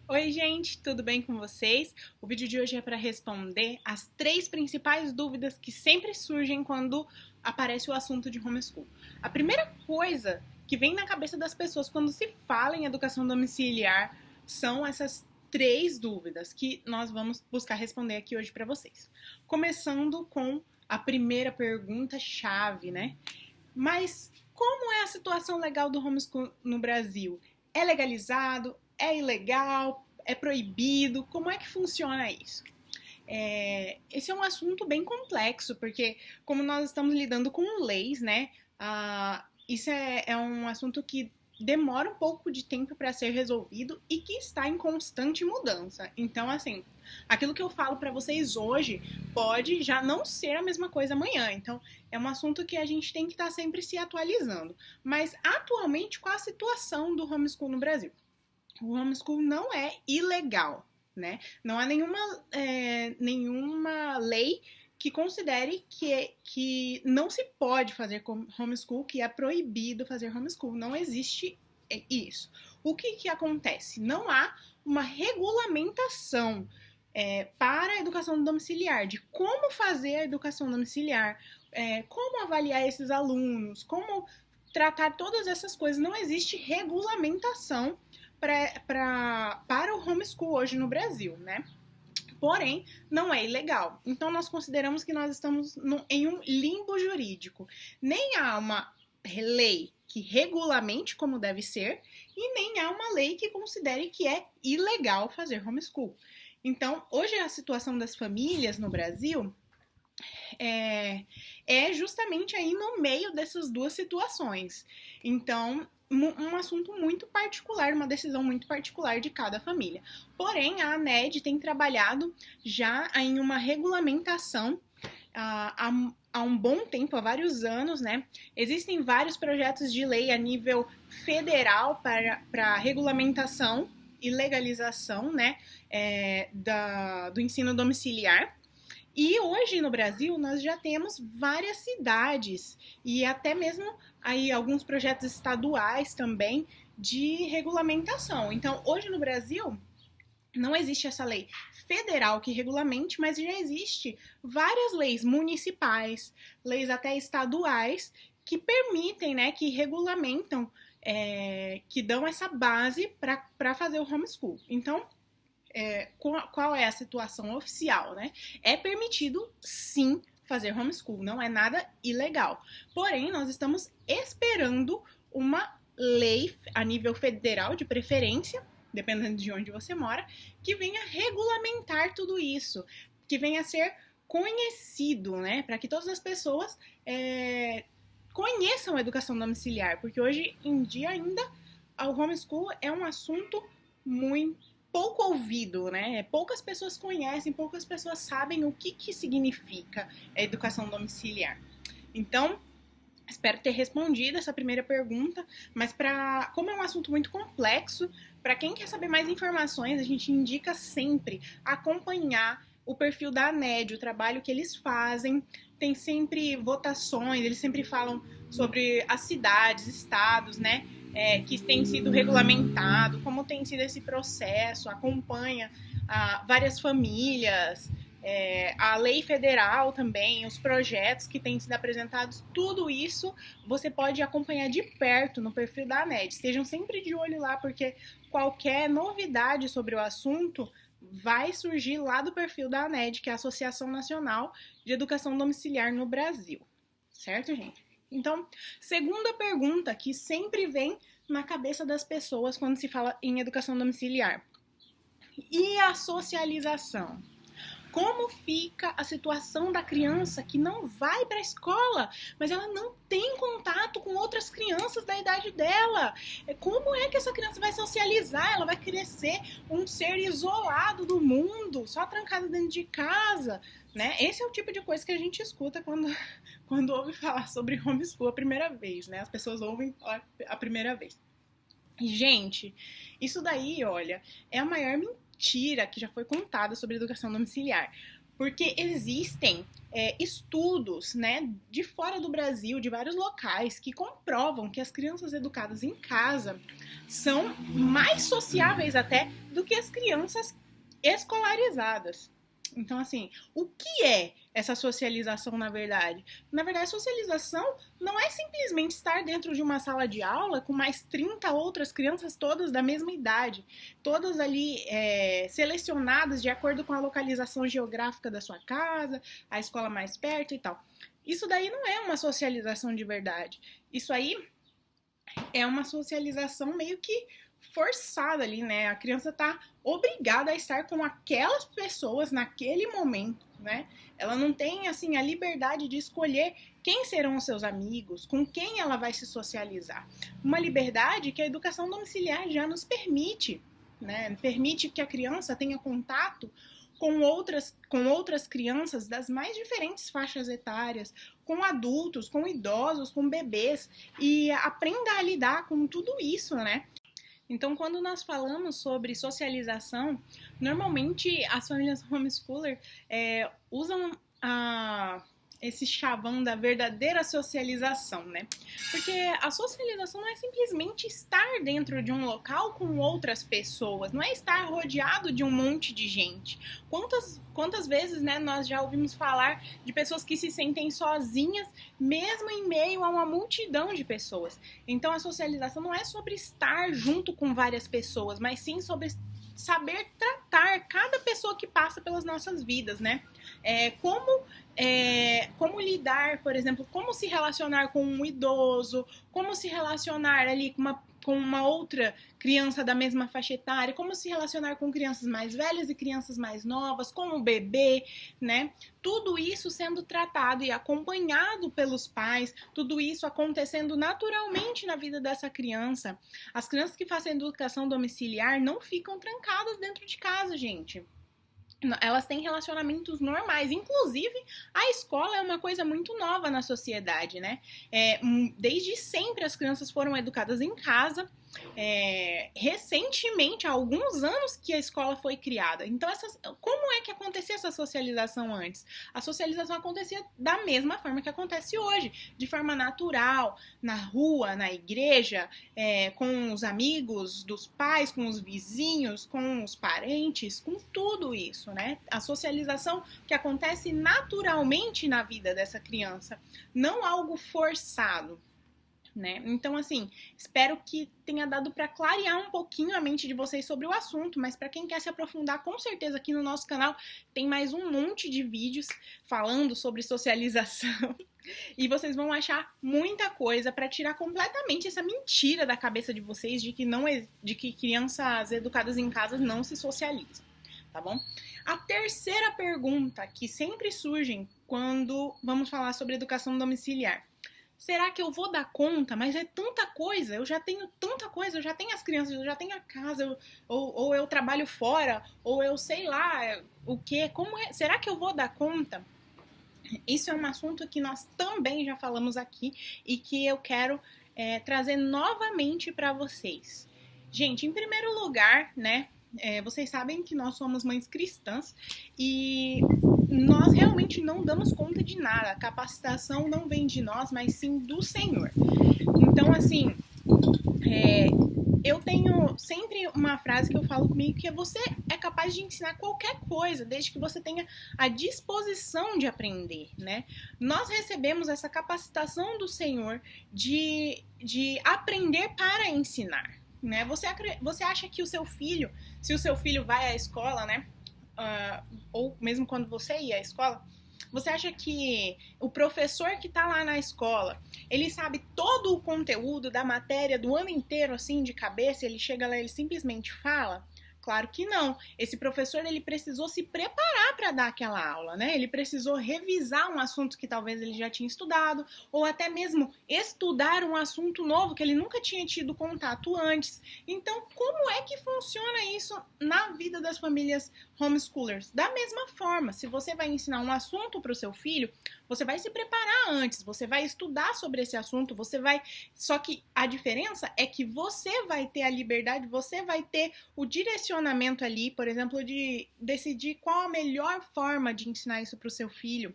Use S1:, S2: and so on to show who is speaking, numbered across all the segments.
S1: Oi, gente, tudo bem com vocês? O vídeo de hoje é para responder as 3 principais dúvidas que sempre surgem quando aparece o assunto de homeschool. A primeira coisa que vem na cabeça das pessoas quando se fala em educação domiciliar são essas 3 dúvidas que nós vamos buscar responder aqui hoje para vocês. Começando com a primeira pergunta-chave, né? Mas como é a situação legal do homeschool no Brasil? É legalizado? É ilegal? É proibido? Como é que funciona isso? Esse é um assunto bem complexo, porque como nós estamos lidando com leis, né? Isso é um assunto que demora um pouco de tempo para ser resolvido e que está em constante mudança. Então, assim, aquilo que eu falo para vocês hoje pode já não ser a mesma coisa amanhã. Então, é um assunto que a gente tem que estar sempre se atualizando. Mas, atualmente, qual a situação do homeschool no Brasil? O homeschool não é ilegal, né? Não há nenhuma lei que considere que não se pode fazer homeschool, que é proibido fazer homeschool. Não existe isso. O que acontece? Não há uma regulamentação para a educação domiciliar, de como fazer a educação domiciliar, como avaliar esses alunos, como tratar todas essas coisas. Não existe regulamentação para o homeschool hoje no Brasil, né? Porém, não é ilegal. Então, nós consideramos que nós estamos em um limbo jurídico. Nem há uma lei que regulamente como deve ser, e nem há uma lei que considere que é ilegal fazer homeschool. Então, hoje a situação das famílias no Brasil é justamente aí no meio dessas duas situações. Então, um assunto muito particular, uma decisão muito particular de cada família. Porém, a ANED tem trabalhado já em uma regulamentação há um bom tempo, há vários anos, né? Existem vários projetos de lei a nível federal para regulamentação e legalização, né, do ensino domiciliar. E hoje no Brasil nós já temos várias cidades e até mesmo aí alguns projetos estaduais também de regulamentação. Então, hoje no Brasil não existe essa lei federal que regulamente, mas já existe várias leis municipais, leis até estaduais que permitem, né, que regulamentam, que dão essa base para fazer o homeschool. Então, qual é a situação oficial, né? É permitido, sim, fazer homeschool, não é nada ilegal. Porém, nós estamos esperando uma lei a nível federal, de preferência, dependendo de onde você mora, que venha regulamentar tudo isso, que venha a ser conhecido, né? Para que todas as pessoas conheçam a educação domiciliar, porque hoje em dia ainda o homeschool é um assunto muito pouco ouvido, né? Poucas pessoas conhecem, poucas pessoas sabem o que significa a educação domiciliar. Então, espero ter respondido essa primeira pergunta, mas como é um assunto muito complexo, para quem quer saber mais informações, a gente indica sempre acompanhar o perfil da ANED, o trabalho que eles fazem. Tem sempre votações, eles sempre falam sobre as cidades, estados, né? Que tem sido regulamentado, como tem sido esse processo, acompanha várias famílias, a lei federal também, os projetos que têm sido apresentados, tudo isso você pode acompanhar de perto no perfil da ANED. Estejam sempre de olho lá, porque qualquer novidade sobre o assunto vai surgir lá do perfil da ANED, que é a Associação Nacional de Educação Domiciliar no Brasil. Certo, gente? Então, segunda pergunta que sempre vem na cabeça das pessoas quando se fala em educação domiciliar. E a socialização? Como fica a situação da criança que não vai para a escola, mas ela não tem contato com outras crianças da idade dela? Como é que essa criança vai socializar? Ela vai crescer um ser isolado do mundo, só trancado dentro de casa, né? Esse é o tipo de coisa que a gente escuta quando ouve falar sobre homeschool a primeira vez, né? As pessoas ouvem a primeira vez. Gente, isso daí, olha, é a maior mentira que já foi contada sobre educação domiciliar. Porque existem estudos, né, de fora do Brasil, de vários locais, que comprovam que as crianças educadas em casa são mais sociáveis até do que as crianças escolarizadas. Então, assim, o que é essa socialização, na verdade? Na verdade, socialização não é simplesmente estar dentro de uma sala de aula com mais 30 outras crianças, todas da mesma idade, todas ali selecionadas de acordo com a localização geográfica da sua casa, a escola mais perto e tal. Isso daí não é uma socialização de verdade. Isso aí é uma socialização meio que forçada ali, né? A criança tá obrigada a estar com aquelas pessoas naquele momento, né? Ela não tem, assim, a liberdade de escolher quem serão os seus amigos, com quem ela vai se socializar. Uma liberdade que a educação domiciliar já nos permite, né? Permite que a criança tenha contato com outras crianças das mais diferentes faixas etárias, com adultos, com idosos, com bebês, e aprenda a lidar com tudo isso, né? Então, quando nós falamos sobre socialização, normalmente as famílias homeschooler usam esse chavão da verdadeira socialização, né? Porque a socialização não é simplesmente estar dentro de um local com outras pessoas, não é estar rodeado de um monte de gente. Quantas vezes, né, nós já ouvimos falar de pessoas que se sentem sozinhas, mesmo em meio a uma multidão de pessoas. Então, a socialização não é sobre estar junto com várias pessoas, mas sim sobre saber tratar cada pessoa que passa pelas nossas vidas, né? Como lidar, por exemplo, como se relacionar com um idoso, como se relacionar ali com uma outra criança da mesma faixa etária, como se relacionar com crianças mais velhas e crianças mais novas, com o bebê, né? Tudo isso sendo tratado e acompanhado pelos pais, tudo isso acontecendo naturalmente na vida dessa criança. As crianças que fazem educação domiciliar não ficam trancadas dentro de casa, gente. Elas têm relacionamentos normais. Inclusive, a escola é uma coisa muito nova na sociedade, né? Desde sempre as crianças foram educadas em casa. Recentemente, há alguns anos que a escola foi criada. Então, como é que acontecia essa socialização antes? A socialização acontecia da mesma forma que acontece hoje, de forma natural, na rua, na igreja, com os amigos dos pais, com os vizinhos, com os parentes, com tudo isso, né? A socialização que acontece naturalmente na vida dessa criança, não algo forçado. Né? Então, assim, espero que tenha dado para clarear um pouquinho a mente de vocês sobre o assunto, mas para quem quer se aprofundar, com certeza aqui no nosso canal tem mais um monte de vídeos falando sobre socialização e vocês vão achar muita coisa para tirar completamente essa mentira da cabeça de vocês de que crianças educadas em casa não se socializam, tá bom? A terceira pergunta que sempre surge quando vamos falar sobre educação domiciliar: será que eu vou dar conta? Mas é tanta coisa, eu já tenho tanta coisa, eu já tenho as crianças, eu já tenho a casa, ou eu trabalho fora, ou eu sei lá o que. Será que eu vou dar conta? Isso é um assunto que nós também já falamos aqui e que eu quero trazer novamente para vocês. Gente, em primeiro lugar, né? Vocês sabem que nós somos mães cristãs e nós realmente não damos conta de nada. A capacitação não vem de nós, mas sim do Senhor. Então, assim, eu tenho sempre uma frase que eu falo comigo, que você é capaz de ensinar qualquer coisa, desde que você tenha a disposição de aprender, né? Nós recebemos essa capacitação do Senhor de aprender para ensinar, né? Você acha que o seu filho, se o seu filho vai à escola, né? Ou mesmo quando você ia à escola, você acha que o professor que tá lá na escola, ele sabe todo o conteúdo da matéria do ano inteiro, assim, de cabeça? Ele chega lá e ele simplesmente fala? Claro que não. Esse professor, ele precisou se preparar para dar aquela aula, né? Ele precisou revisar um assunto que talvez ele já tinha estudado, ou até mesmo estudar um assunto novo que ele nunca tinha tido contato antes. Então, como é que funciona isso na vida das famílias homeschoolers? Da mesma forma, se você vai ensinar um assunto para o seu filho, você vai se preparar antes, você vai estudar sobre esse assunto, só que a diferença é que você vai ter a liberdade, você vai ter o direcionamento questionamento ali, por exemplo, de decidir qual a melhor forma de ensinar isso para o seu filho.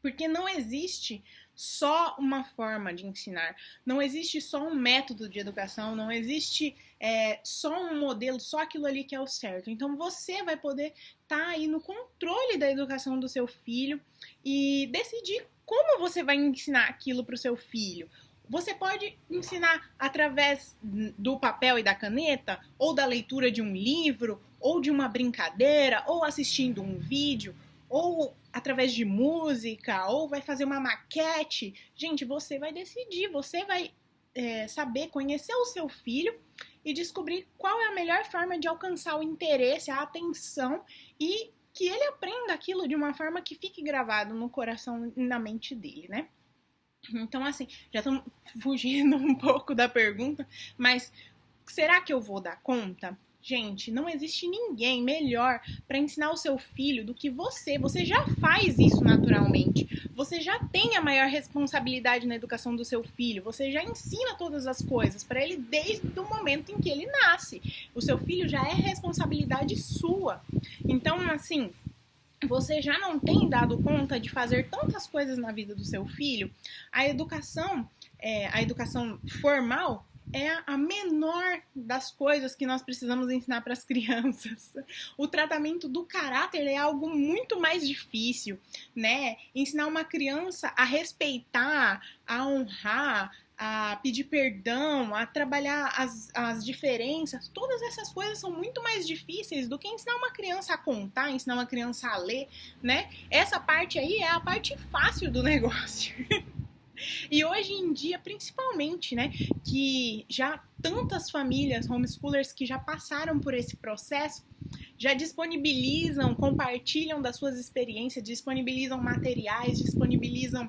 S1: Porque não existe só uma forma de ensinar, não existe só um método de educação, não existe só um modelo, só aquilo ali que é o certo. Então você vai poder estar aí no controle da educação do seu filho e decidir como você vai ensinar aquilo para o seu filho. Você pode ensinar através do papel e da caneta, ou da leitura de um livro, ou de uma brincadeira, ou assistindo um vídeo, ou através de música, ou vai fazer uma maquete. Gente, você vai decidir, você vai saber conhecer o seu filho e descobrir qual é a melhor forma de alcançar o interesse, a atenção e que ele aprenda aquilo de uma forma que fique gravado no coração e na mente dele, né? Então, assim, já estamos fugindo um pouco da pergunta, mas será que eu vou dar conta? Gente, não existe ninguém melhor para ensinar o seu filho do que você. Você já faz isso naturalmente. Você já tem a maior responsabilidade na educação do seu filho. Você já ensina todas as coisas para ele desde o momento em que ele nasce. O seu filho já é responsabilidade sua. Então, assim, você já não tem dado conta de fazer tantas coisas na vida do seu filho. A educação formal é a menor das coisas que nós precisamos ensinar para as crianças. O tratamento do caráter é algo muito mais difícil, né? Ensinar uma criança a respeitar, a honrar, a pedir perdão, a trabalhar as diferenças, todas essas coisas são muito mais difíceis do que ensinar uma criança a contar, ensinar uma criança a ler, né? Essa parte aí é a parte fácil do negócio. E hoje em dia, principalmente, né, que já tantas famílias homeschoolers que já passaram por esse processo, já disponibilizam, compartilham das suas experiências, disponibilizam materiais, disponibilizam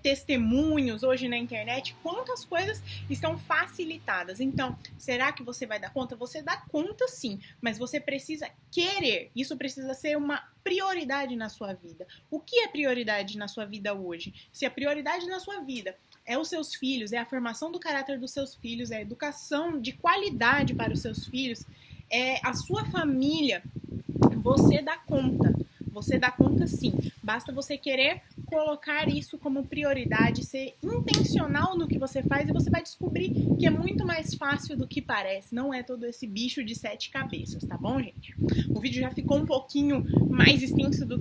S1: testemunhos hoje na internet, quantas coisas estão facilitadas. Então, será que você vai dar conta? Você dá conta sim, mas você precisa querer, isso precisa ser uma prioridade na sua vida. O que é prioridade na sua vida hoje? Se a prioridade na sua vida é os seus filhos, é a formação do caráter dos seus filhos, é a educação de qualidade para os seus filhos, é a sua família, você dá conta. Você dá conta sim. Basta você querer colocar isso como prioridade, ser intencional no que você faz e você vai descobrir que é muito mais fácil do que parece. Não é todo esse bicho de 7 cabeças, tá bom, gente? O vídeo já ficou um pouquinho mais extenso do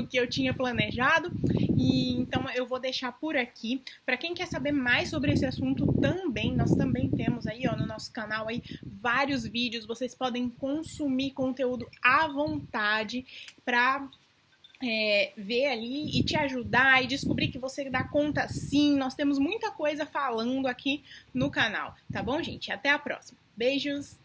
S1: que eu tinha planejado e então eu vou deixar por aqui. Para quem quer saber mais sobre esse assunto também, nós também temos aí, ó, no nosso canal aí vários vídeos. Vocês podem consumir conteúdo à vontade para ver ali e te ajudar e descobrir que você dá conta sim. Nós temos muita coisa falando aqui no canal, tá bom, gente? Até a próxima. Beijos!